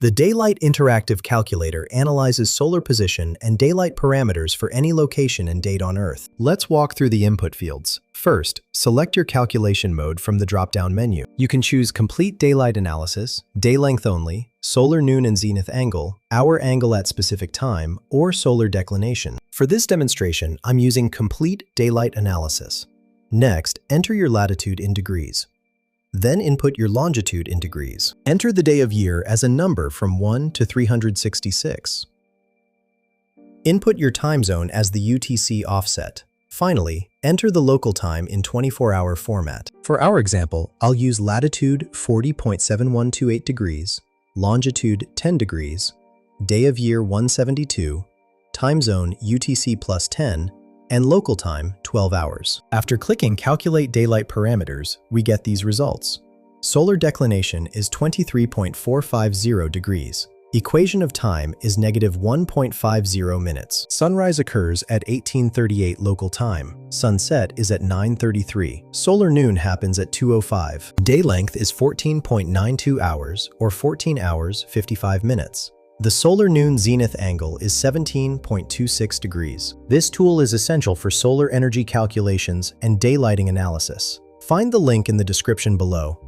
The Daylight Interactive Calculator analyzes solar position and daylight parameters for any location and date on Earth. Let's walk through the input fields. First, select your calculation mode from the drop-down menu. You can choose Complete Daylight Analysis, Day Length Only, Solar Noon and Zenith Angle, Hour Angle at Specific Time, or Solar Declination. For this demonstration, I'm using Complete Daylight Analysis. Next, enter your latitude in degrees. Then input your longitude in degrees. Enter the day of year as a number from 1 to 366. Input your time zone as the UTC offset. Finally, enter the local time in 24-hour format. For our example, I'll use latitude 40.7128 degrees, longitude 10 degrees, day of year 172, time zone UTC plus 10, and local time 12 hours. After clicking Calculate Daylight Parameters, we get these results. Solar declination is 23.450 degrees. Equation of time is -1.50 minutes. Sunrise occurs at 18:38 local time. Sunset is at 9:33. Solar noon happens at 2:05. Day length is 14.92 hours or 14 hours 55 minutes. The solar noon zenith angle is 17.26 degrees. This tool is essential for solar energy calculations and daylighting analysis. Find the link in the description below.